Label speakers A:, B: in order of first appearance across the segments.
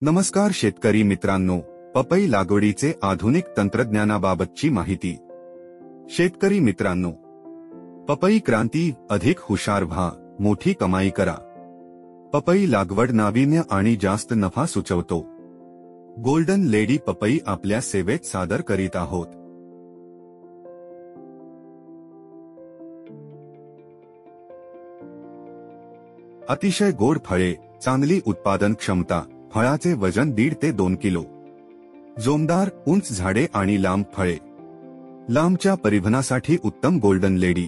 A: नमस्कार शेतकरी मित्रांनो, पपई लागवडीचे आधुनिक तंत्रज्ञानाबाबतची माहिती। शेतकरी मित्रांनो, पपई क्रांती, अधिक हुशार व्हा, मोठी कमाई करा। पपई लागवड नाविन्य आणि जास्त नफा सुचवतो। गोल्डन लेडी पपई आपल्या सेवेत सादर करीत आहोत। अतिशय गोड फळे, चांगली उत्पादन क्षमता, फळाचे वजन 1.5 ते 2 किलो, जोमदार उंच झाडे आणि लांब फळे, लांबच्या परिवहनासाठी उत्तम गोल्डन लेडी।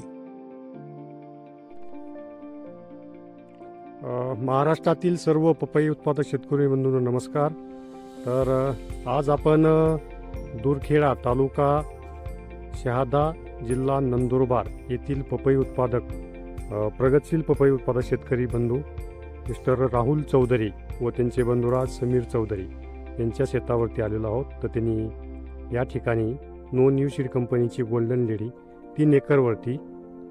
B: महाराष्ट्रातील सर्व पपई उत्पादक शेतकरी बंधूंनो नमस्कार। तर आज आपण दूरखेडा तालुका शहादा जिल्हा नंदुरबार येथील पपई उत्पादक प्रगतशील पपई उत्पादक शेतकरी बंधू मिस्टर राहुल चौधरी व त्यांचे बंधुराज समीर चौधरी यांच्या शेतावरती आलेलो आहोत। तर त्यांनी या ठिकाणी नो न्यू सीड कंपनीची गोल्डन लेडी 3 एकरवरती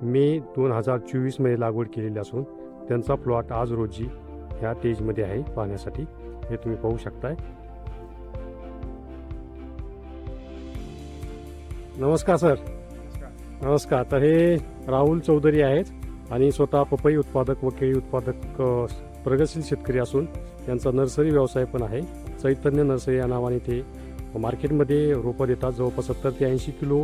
B: मे 2024 मध्ये लागवड केलेली असून त्यांचा प्लॉट आज रोजी ह्या स्टेजमध्ये आहे पाहण्यासाठी। हे तुम्ही पाहू शकताय। नमस्कार सर। नमस्कार। तर हे राहुल चौधरी आहेत आणि स्वतः पपई उत्पादक व केळी उत्पादक प्रगतशील शेतकरी असून त्यांचा नर्सरी व्यवसाय पण आहे। चैतन्य नर्सरी या नावाने ते मार्केटमध्ये रोपं देतात। जवळपास 70 ते 80 किलो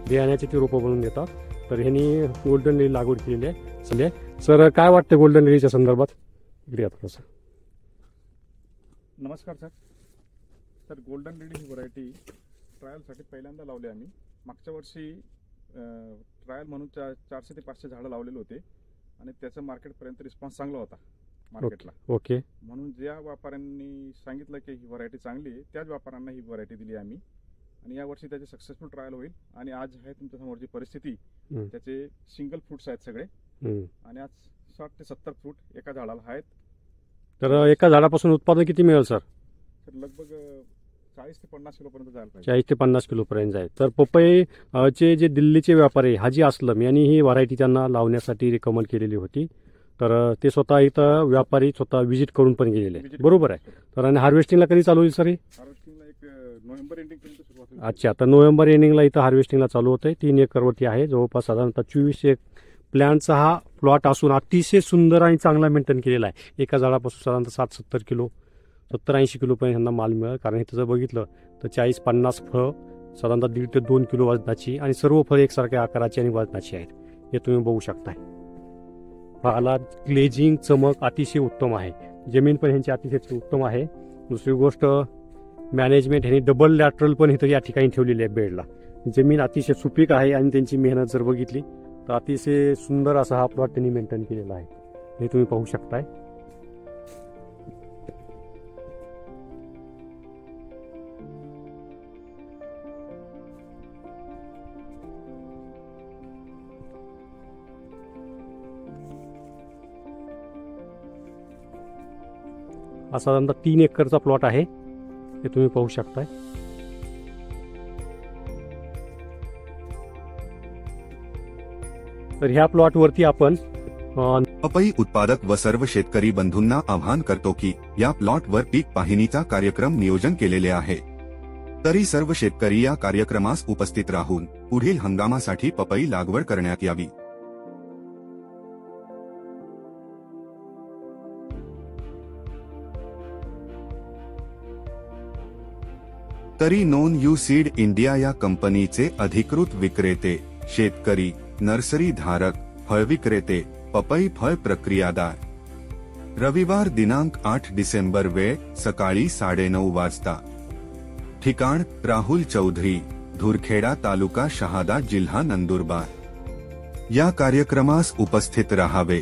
B: बियाण्याची ते रोपं बनवून देतात। तर ह्यांनी गोल्डन लेडी लागवड केलेली आहे। सर, काय वाटतं गोल्डन लेडीच्या संदर्भात?
C: नमस्कार सर। तर गोल्डन लेडी ही व्हरायटी ट्रायलसाठी पहिल्यांदा लावली आम्ही। मागच्या वर्षी ट्रायल म्हणून 400 ते 500 झाडं लावलेले होते आणि त्याचा मार्केटपर्यंत रिस्पॉन्स चांगला होता मार्केटला।
B: ओके।
C: म्हणून ज्या व्यापाऱ्यांनी सांगितलं की ही व्हरायटी चांगली आहे त्याच व्यापाऱ्यांना ही व्हरायटी दिली आम्ही आणि या वर्षी त्याचे सक्सेसफुल ट्रायल होईल। आणि आज आहे तुमच्या समोरची परिस्थिती, त्याचे सिंगल फ्रूट्स आहेत सगळे आणि आज 60 ते 70 फ्रूट एका झाडाला आहेत।
B: तर एका झाडापासून उत्पादन किती मिळेल सर?
C: तर लगभग 40 ते 50 किलो पर्यंत जायला पाहिजे।
B: 40 ते 50 किलो पर्यंत जाईल। तर पपई चे जे दिल्लीचे व्यापारी हाजी असलम यांनी ही व्हरायटी त्यांना लावण्यासाठी रिकमेंड केलेली होती। तर ते स्वतः इथं व्यापारी स्वतः व्हिजिट करून पण गेलेले, बरोबर आहे? तर आणि हार्वेस्टिंगला कधी चालू होईल सर?
C: हार्वेस्टिंगला एक नोव्हेंबर एंडिंग पर्यंत सुरुवात होईल।
B: अच्छा, तर नोव्हेंबर एंडिंगला इथं हार्वेस्टिंगला चालू होतंय। 3 एकरवरती आहे। जवळपास साधारणतः 24 एक प्लॅनचा हा प्लॉट असून अतिशय सुंदर आणि चांगला मेंटेन केलेला आहे। एका झाडापासून साधारणतः 60-70 किलो 70-80 किलो पर्यंत यांना माल मिळेल। कारण इथं जर बघितलं तर 40-50 फळं साधारणतः 1.5 ते 2 किलो वजनाची आणि सर्व फळं एकसारख्या आकाराची आणि वजनाची आहेत। हे तुम्ही बघू शकताय। फळाला ग्लेजिंग चमक अतिशय उत्तम आहे। जमीन पण ह्यांची अतिशय उत्तम आहे। दुसरी गोष्ट, मॅनेजमेंट ह्यांनी डबल लॅटरल पण इथं या ठिकाणी ठेवलेली आहे बेडला। जमीन अतिशय सुपीक आहे आणि त्यांची मेहनत जर बघितली तर अतिशय सुंदर असा हा प्लॉट त्यांनी मेंटेन केलेला आहे। हे तुम्ही पाहू शकताय। हा साधारणतः 3 एकरचा प्लॉट आहे। हे तुम्ही पाहू शकताय। तर ह्या प्लॉट वरती आपण
A: पपई उत्पादक व सर्व शेतकरी बंधूंना आवाहन करतो की या प्लॉटवर पीक पाहणीचा कार्यक्रम नियोजन केलेले आहे। तरी सर्व शेतकरी या कार्यक्रमास उपस्थित राहून पुढील हंगामासाठी पपई लागवड करण्यात यावी। तरी नो न्यू सीड इंडिया या कंपनीचे अधिकृत विक्रेते, शेतकरी, नर्सरी धारक, फळ विक्रेते, पपई फळ प्रक्रियादार। रविवार दिनांक 8 डिसेंबर, वेळ सकाळी 9:30 वाजता। ठिकाण राहुल चौधरी, दूरखेडा तालुका शहादा जिल्हा नंदुरबार। या कार्यक्रमास उपस्थित राहावे।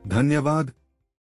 A: धन्यवाद।